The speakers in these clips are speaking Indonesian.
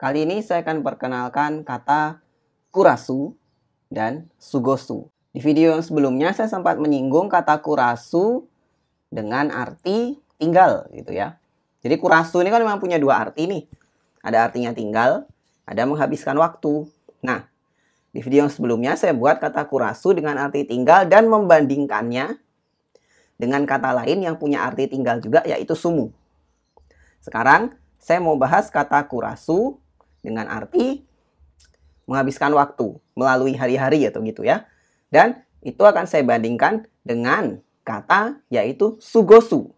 Kali ini saya akan perkenalkan kata kurasu dan sugosu. Di video yang sebelumnya saya sempat menyinggung kata kurasu dengan arti tinggal gitu ya. Jadi kurasu ini kan memang punya dua arti nih. Ada artinya tinggal, ada menghabiskan waktu. Nah, di video yang sebelumnya saya buat kata kurasu dengan arti tinggal dan membandingkannya dengan kata lain yang punya arti tinggal juga, yaitu sumu. Sekarang saya mau bahas kata kurasu dengan arti menghabiskan waktu melalui hari-hari atau gitu ya. Dan itu akan saya bandingkan dengan kata yaitu sugosu.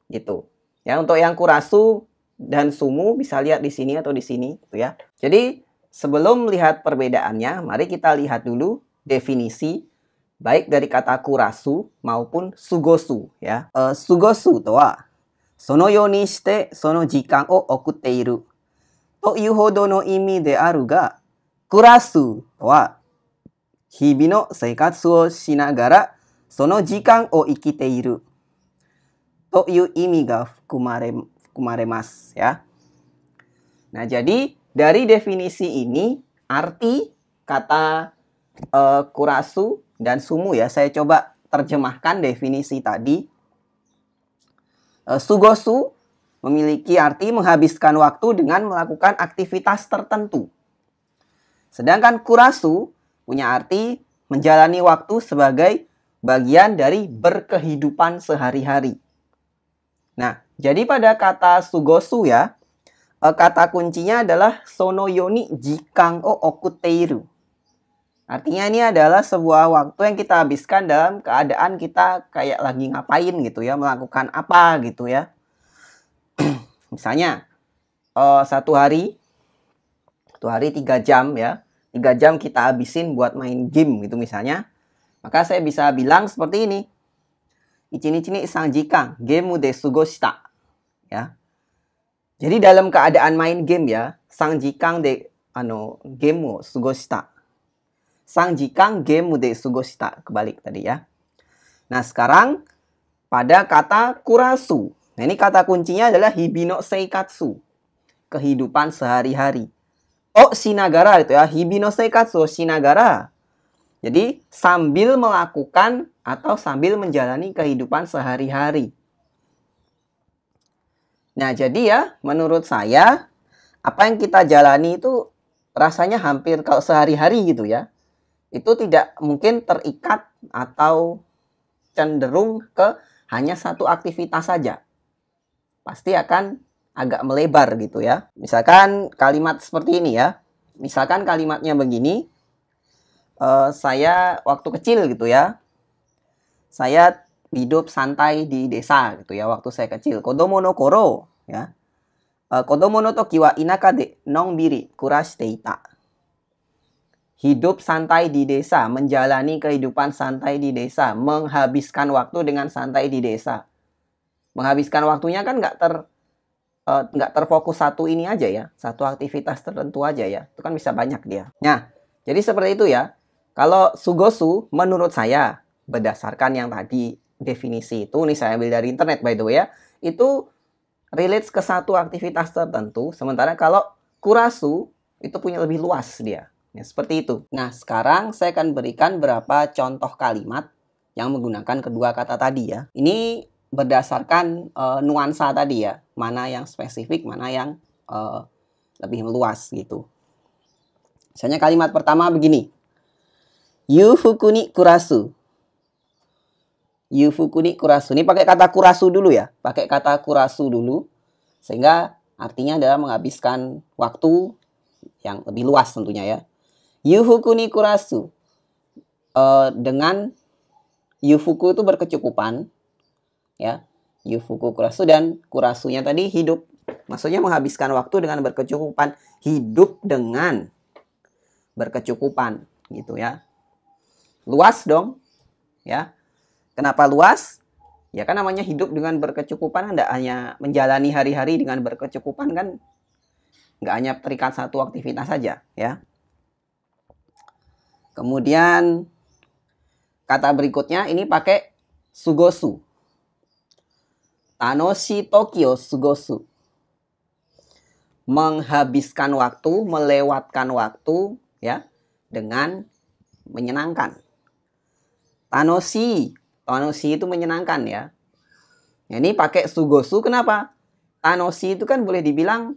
Gitu. Ya, untuk yang kurasu dan sumu bisa lihat di sini atau di sini gitu ya. Jadi sebelum melihat perbedaannya, mari kita lihat dulu definisi baik dari kata kurasu maupun sugosu ya. Sugosu to wa sono you ni shite sono jikan o okutte iru toいうほどの意味であるが、暮らすとは日々の生活をしながらその時間を生きているという意味が含まれますya. Nah, jadi dari definisi ini arti kata kurasu dan sumu ya, saya coba terjemahkan definisi tadi. Sugosu memiliki arti menghabiskan waktu dengan melakukan aktivitas tertentu. Sedangkan kurasu punya arti menjalani waktu sebagai bagian dari berkehidupan sehari-hari. Nah, jadi pada kata sugosu ya, kata kuncinya adalah sono yoni jikan o okuteiru. Artinya ini adalah sebuah waktu yang kita habiskan dalam keadaan kita kayak lagi ngapain gitu ya, melakukan apa gitu ya. Misalnya satu hari 3 jam ya, 3 jam kita habisin buat main game gitu misalnya, maka saya bisa bilang seperti ini, ichinichi ni 3 jikan game de sugoshita ya. Jadi dalam keadaan main game ya, 3 jikan de game o sugoshita, 3 jikan game de sugoshita, kebalik tadi ya. Nah, sekarang pada kata kurasu. Nah, ini kata kuncinya adalah hibino seikatsu, kehidupan sehari-hari. Oh, shinagara itu ya, hibino seikatsu shinagara. Jadi sambil melakukan atau sambil menjalani kehidupan sehari-hari. Nah, jadi ya menurut saya apa yang kita jalani itu rasanya hampir kalau sehari-hari gitu ya, itu tidak mungkin terikat atau cenderung ke hanya satu aktivitas saja. Pasti akan agak melebar gitu ya. Misalkan kalimat seperti ini ya. Misalkan kalimatnya begini. Saya waktu kecil gitu ya, saya hidup santai di desa gitu ya waktu saya kecil. Kodomo no koro ya. Kodomo no toki wa inaka de nonbiri kurashite ita. Hidup santai di desa, menjalani kehidupan santai di desa, menghabiskan waktu dengan santai di desa. Menghabiskan waktunya kan nggak terfokus satu ini aja ya, satu aktivitas tertentu aja ya, itu kan bisa banyak dia. Nah, jadi seperti itu ya. Kalau sugosu menurut saya berdasarkan yang tadi definisi itu, nih saya ambil dari internet by the way ya, itu relates ke satu aktivitas tertentu. Sementara kalau kurasu itu punya lebih luas dia. Ya, seperti itu. Nah, sekarang saya akan berikan beberapa contoh kalimat yang menggunakan kedua kata tadi ya. Ini berdasarkan nuansa tadi ya, mana yang spesifik, mana yang lebih meluas gitu. Misalnya kalimat pertama begini, yufuku ni kurasu. Yufuku ni kurasu. Ini pakai kata kurasu dulu ya, pakai kata kurasu dulu, sehingga artinya adalah menghabiskan waktu yang lebih luas tentunya ya. Yufuku ni kurasu, dengan yufuku itu berkecukupan ya, yufuku kurasu, dan kurasunya tadi hidup, maksudnya menghabiskan waktu dengan berkecukupan, hidup dengan berkecukupan gitu ya. Luas dong ya. Kenapa luas? Ya kan namanya hidup dengan berkecukupan, tidak hanya menjalani hari-hari dengan berkecukupan kan, nggak hanya terikat satu aktivitas saja ya. Kemudian kata berikutnya ini pakai sugosu. Tanoshi toki o sugosu. menghabiskan waktu, melewatkan waktu ya dengan menyenangkan. Tanoshi, tanoshi itu menyenangkan ya. Ini pakai sugosu kenapa? Tanoshi itu kan boleh dibilang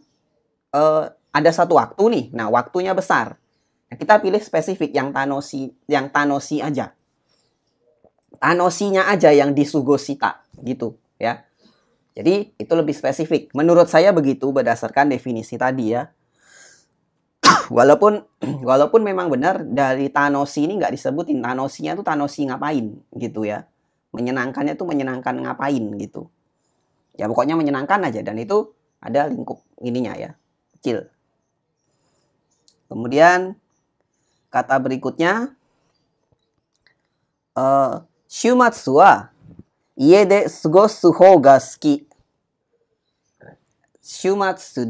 ada satu waktu nih. Nah, waktunya besar. Nah, kita pilih spesifik yang tanoshi aja. Tanoshinya aja yang disugoshita gitu ya. Jadi itu lebih spesifik. Menurut saya begitu berdasarkan definisi tadi ya. Walaupun memang benar dari tanoshi ini nggak disebutin. Tanoshinya tuh tanoshi ngapain gitu ya. Menyenangkannya tuh menyenangkan ngapain gitu. Ya pokoknya menyenangkan aja. Dan itu ada lingkup ininya ya. Kecil. Kemudian kata berikutnya. Shumatsu wa ie de sugosu hou ga suki. Shumatsu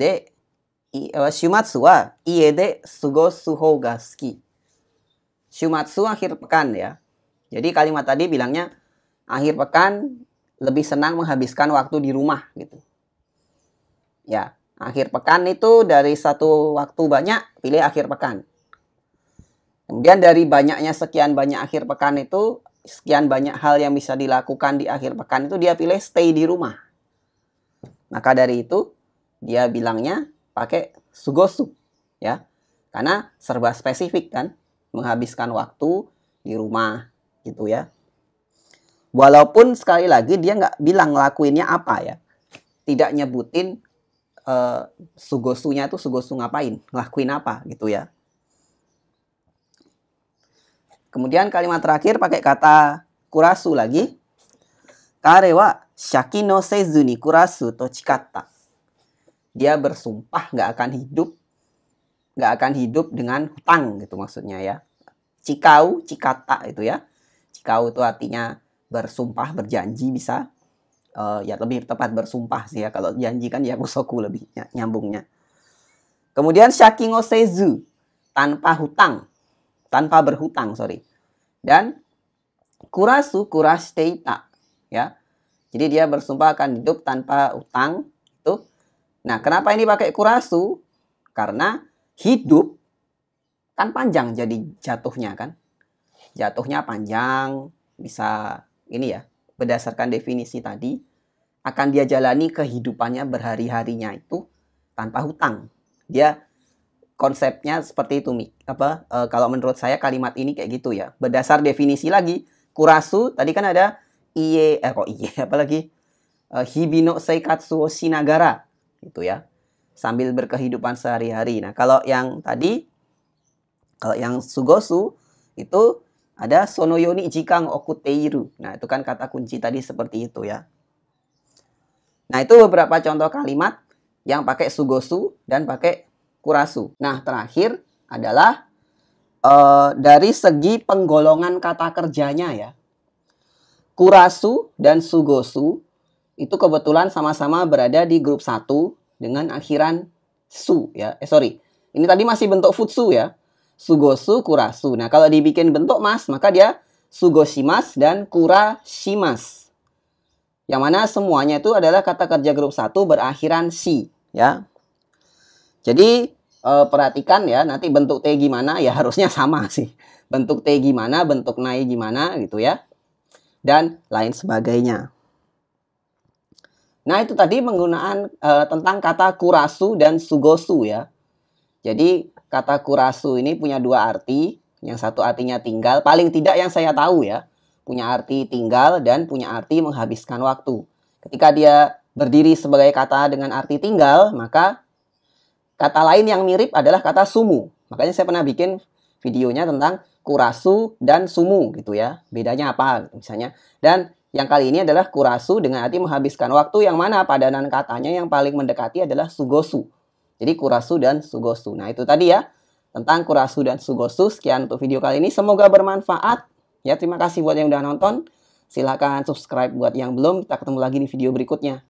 wa ie de sugosu hou ga suki. Shumatsu akhir pekan ya. Jadi kalimat tadi bilangnya akhir pekan lebih senang menghabiskan waktu di rumah gitu. Ya, akhir pekan itu dari satu waktu banyak pilih akhir pekan. Kemudian dari banyaknya sekian banyak akhir pekan itu sekian banyak hal yang bisa dilakukan di akhir pekan itu dia pilih stay di rumah. Maka dari itu dia bilangnya pakai sugosu ya. Karena serba spesifik kan, menghabiskan waktu di rumah gitu ya. Walaupun sekali lagi dia nggak bilang ngelakuinnya apa ya. Tidak nyebutin sugosunya itu sugosu ngapain, ngelakuin apa gitu ya. Kemudian kalimat terakhir pakai kata kurasu lagi. Kare wa shaki no sezu ni kurasu to chikatta. Dia bersumpah nggak akan hidup dengan hutang gitu maksudnya ya. Cikau, cikata itu ya. Cikau itu artinya bersumpah, berjanji bisa. Ya lebih tepat bersumpah sih ya. Kalau janji kan ya kusoku lebih nyambungnya. Kemudian shaki no sezu, tanpa hutang. Tanpa berhutang, sorry. Dan kurasu kurashiteita ya. Jadi dia bersumpah akan hidup tanpa utang itu. Nah, kenapa ini pakai kurasu? Karena hidup kan panjang jadi jatuhnya kan. Jatuhnya panjang, bisa ini ya, berdasarkan definisi tadi akan dia jalani kehidupannya berhari-harinya itu tanpa hutang. Dia konsepnya seperti itu, kalau menurut saya kalimat ini kayak gitu ya. Berdasar definisi lagi, kurasu tadi kan ada apalagi hibino seikatsu o shinagara gitu ya. Sambil berkehidupan sehari-hari. Nah, kalau yang sugosu itu ada sono yoni jikang okuteiru. Nah, itu kan kata kunci tadi seperti itu ya. Nah, itu beberapa contoh kalimat yang pakai sugosu dan pakai kurasu. Nah, terakhir adalah dari segi penggolongan kata kerjanya ya. Kurasu dan sugosu itu kebetulan sama-sama berada di grup 1 dengan akhiran su ya. Ini tadi masih bentuk futsu ya. Sugosu, kurasu. Nah, kalau dibikin bentuk mas, maka dia sugoshimasu dan kurashimasu. Yang mana semuanya itu adalah kata kerja grup 1 berakhiran shi ya. Jadi perhatikan ya, nanti bentuk T gimana ya harusnya sama sih. Bentuk T gimana, bentuk nai gimana gitu ya. Dan lain sebagainya. Nah, itu tadi penggunaan tentang kata kurasu dan sugosu ya. Jadi kata kurasu ini punya dua arti. Yang satu artinya tinggal, paling tidak yang saya tahu ya. Punya arti tinggal dan punya arti menghabiskan waktu. Ketika dia berdiri sebagai kata dengan arti tinggal, maka kata lain yang mirip adalah kata sumu. Makanya saya pernah bikin videonya tentang kurasu dan sumu gitu ya. Bedanya apa gitu, misalnya. Dan yang kali ini adalah kurasu dengan arti menghabiskan waktu, yang mana padanan katanya yang paling mendekati adalah sugosu. Jadi kurasu dan sugosu. Nah, itu tadi ya tentang kurasu dan sugosu. Sekian untuk video kali ini. Semoga bermanfaat. Ya, terima kasih buat yang udah nonton. Silahkan subscribe buat yang belum. Kita ketemu lagi di video berikutnya.